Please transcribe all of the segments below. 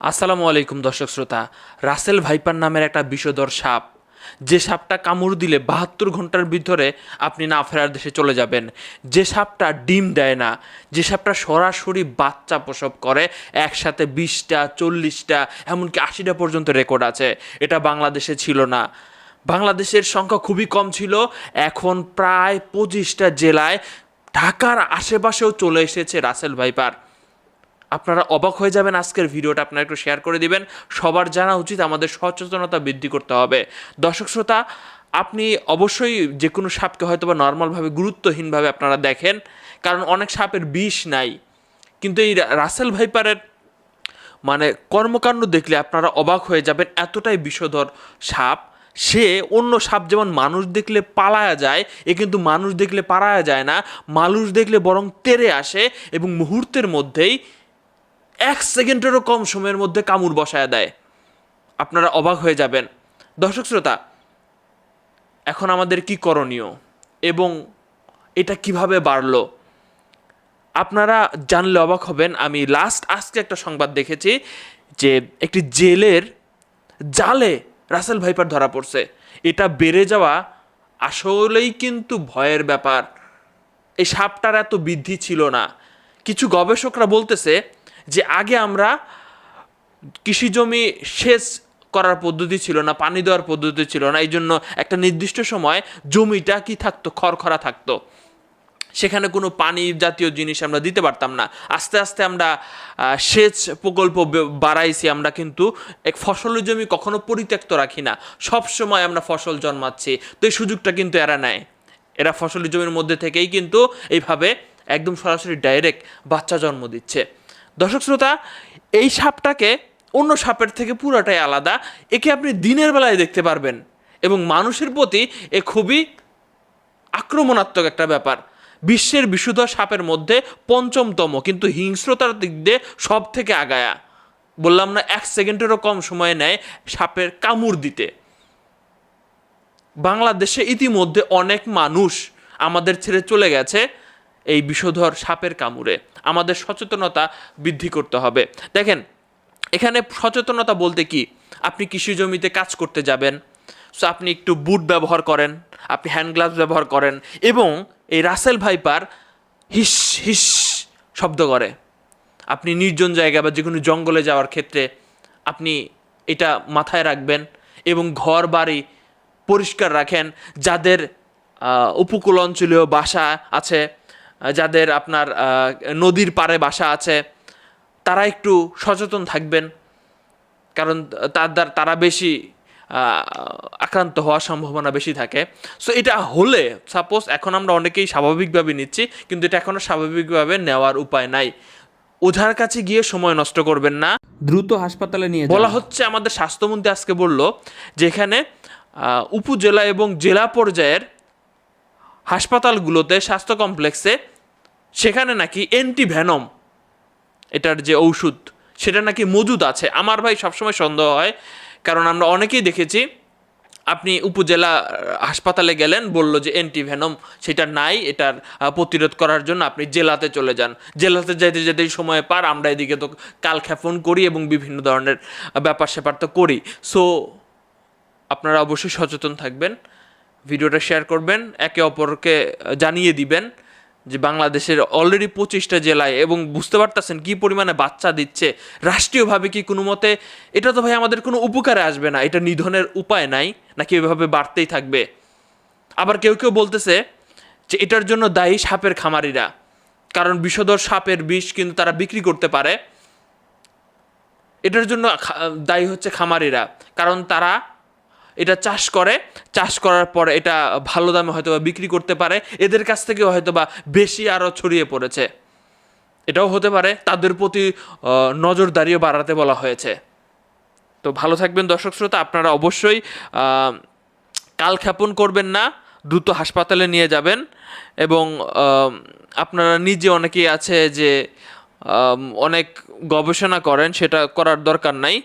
আসসালামু আলাইকুম দর্শক শ্রোতা। রাসেল ভাইপার নামের একটা বিষধর সাপ, যে সাপটা কামড় দিলে 72 ঘন্টার ভিতরে আপনি না ফেরার দেশে চলে যাবেন, যে সাপটা ডিম দেয় না, যে সাপটা সরাসরি বাচ্চা প্রসব করে একসাথে 20টা 40টা এমনকি 80টা পর্যন্ত রেকর্ড আছে। এটা বাংলাদেশে ছিল না, বাংলাদেশের সংখ্যা খুবই কম ছিল। এখন প্রায় 25টা জেলায়, ঢাকার আশেপাশেও চলে এসেছে রাসেল ভাইপার। আপনারা অবাক হয়ে যাবেন। আজকের ভিডিওটা আপনারা একটু শেয়ার করে দিবেন। সবার জানা উচিত, আমাদের সচেতনতা বৃদ্ধি করতে হবে। দর্শক শ্রোতা, আপনি অবশ্যই যে কোনো সাপকে হয়তো বা নর্মালভাবে গুরুত্বহীনভাবে আপনারা দেখেন, কারণ অনেক সাপের বিষ নাই। কিন্তু এই রাসেল ভাইপারের কর্মকাণ্ড দেখলে আপনারা অবাক হয়ে যাবেন। এতটাই বিষধর সাপ। সে অন্য সাপ যেমন মানুষ দেখলে পালায়া যায়, এ কিন্তু মানুষ দেখলে পালায়া যায় না, মানুষ দেখলে বরং তেড়ে আসে এবং মুহূর্তের মধ্যেই 1 সেকেন্ডেরও কম সময়ের মধ্যে কামড় বসায় দেয়। আপনারা অবাক হয়ে যাবেন। দর্শক শ্রোতা, এখন আমাদের কি করণীয় এবং এটা কিভাবে বাড়লো আপনারা জানলে অবাক হবেন। আমি আজকে একটা সংবাদ দেখেছি যে একটি জেলের জালে রাসেল ভাইপার ধরা পড়ছে। এটা বেড়ে যাওয়া আসলেই কিন্তু ভয়ের ব্যাপার। এই সাপটার এত বৃদ্ধি ছিল না। কিছু গবেষকরা বলতেছে যে আগে আমরা কৃষি জমি সেচ করার পদ্ধতি ছিল না, পানি দেওয়ার পদ্ধতি ছিল না, এই জন্য একটা নির্দিষ্ট সময় জমিটা কি থাকতো, খড়খড়া থাকতো, সেখানে কোনো পানি জাতীয় জিনিস আমরা দিতে পারতাম না। আস্তে আস্তে আমরা সেচ প্রকল্প বাড়াইছি। আমরা কিন্তু এক ফসলের জমি কখনো পরিত্যক্ত রাখি না, সব সময় আমরা ফসল জন্মাচ্ছি। তো এই সুযোগটা কিন্তু এরা নেয়। এরা ফসলের জমির মধ্যে থেকেই কিন্তু এইভাবে একদম সরাসরি ডাইরেক্ট বাচ্চা জন্ম দিচ্ছে। দর্শক শ্রোতা, এই সাপটাকে অন্য সাপের থেকে পুরোটাই আলাদা। একে আপনি দিনের বেলায় দেখতে পারবেন এবং মানুষের প্রতি এ খুবই আক্রমণাত্মক একটা ব্যাপার। বিশ্বের বিষধর সাপের মধ্যে 5মতম, কিন্তু হিংস্রতার দিক দিয়ে সব থেকে আগায়া। বললাম না, 1 সেকেন্ডেরও কম সময় নেয় সাপের কামড় দিতে। বাংলাদেশে ইতিমধ্যে অনেক মানুষ আমাদের ছেড়ে চলে গেছে এই বিষধর সাপের কামড়ে। আমাদের সচেতনতা বৃদ্ধি করতে হবে। দেখেন, এখানে সচেতনতা বলতে কি, আপনি কৃষি জমিতে কাজ করতে যাবেন, সো আপনি একটু বুট ব্যবহার করেন, আপনি হ্যান্ড গ্লাভস ব্যবহার করেন, এবং এই রাসেল ভাইপার হিস হিস শব্দ করে। আপনি নির্জন জায়গা বা যে কোনো জঙ্গলে যাওয়ার ক্ষেত্রে আপনি এটা মাথায় রাখবেন এবং ঘর বাড়ি পরিষ্কার রাখেন। যাদের উপকূল অঞ্চলীয় বাসা আছে, যাদের আপনার নদীর পাড়ে বাসা আছে, তারা একটু সচেতন থাকবেন, কারণ তারা বেশি আক্রান্ত হওয়ার সম্ভাবনা বেশি থাকে। সো এটা হলে, সাপোজ এখন আমরা অনেকেই স্বাভাবিকভাবে নিচ্ছি, কিন্তু এটা এখনও স্বাভাবিকভাবে নেওয়ার উপায় নাই। ওঝার কাছে গিয়ে সময় নষ্ট করবেন না, দ্রুত হাসপাতালে নিয়ে যান। বলা হচ্ছে আমাদের স্বাস্থ্যমন্ত্রী আজকে বলল যে এখানে উপজেলা এবং জেলা পর্যায়ের হাসপাতালগুলোতে, স্বাস্থ্য কমপ্লেক্সে, সেখানে নাকি অ্যান্টিভেনম, এটার যে ঔষধ, সেটা নাকি মজুদ আছে। আমার ভাই সবসময় সন্দেহ হয়, কারণ আমরা অনেকেই দেখেছি, আপনি উপজেলা হাসপাতালে গেলেন, বলল যে অ্যান্টিভেনম সেটা নাই, এটার প্রতিরোধ করার জন্য আপনি জেলাতে চলে যান। জেলাতে যেতে যেতেই সময় পার, আমরা এদিকে তো কালক্ষেপণ করি এবং বিভিন্ন ধরনের ব্যাপার স্যাপার তো করি। সো আপনারা অবশ্যই সচেতন থাকবেন, ভিডিওটা শেয়ার করবেন, একে অপরকে জানিয়ে দিবেন যে বাংলাদেশের অলরেডি 25টা জেলায়, এবং বুঝতে পারতেছেন কী পরিমাণে বাচ্চা দিচ্ছে। রাষ্ট্রীয়ভাবে কি কোনো মতে এটা তো ভাই আমাদের কোনো উপকারে আসবে না, এটা নিধনের উপায় নাই, নাকি এভাবে বাড়তেই থাকবে? আবার কেউ কেউ বলতেছে যে এটার জন্য দায়ী সাপের খামারিরা, কারণ বিষধর সাপের বিষ কিন্তু তারা বিক্রি করতে পারে। এটার জন্য দায়ী হচ্ছে খামারিরা, কারণ তারা এটা চাষ করার পর এটা ভালো দামে হয়তো বা বিক্রি করতে পারে, এদের কাছ থেকেও হয়তো বা বেশি আরও ছড়িয়ে পড়েছে। এটাও হতে পারে, তাদের প্রতি নজরদারিও বাড়াতে বলা হয়েছে। তো ভালো থাকবেন দর্শক শ্রোতা, আপনারা অবশ্যই কালক্ষেপণ করবেন না, দ্রুত হাসপাতালে নিয়ে যাবেন। এবং আপনারা নিজে, অনেকেই আছে যে অনেক গবেষণা করেন, সেটা করার দরকার নাই।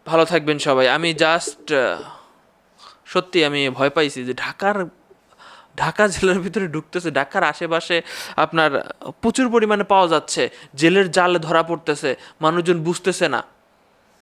ভালো থাকবেন সবাই। আমি সত্যি আমি ভয় পাইছি যে ঢাকা জেলার ভিতরে ঢুকতেছে, ঢাকার আশেপাশে আপনার প্রচুর পরিমাণে পাওয়া যাচ্ছে, জেলের জালে ধরা পড়তেছে, মানুষজন বুঝতেছে না।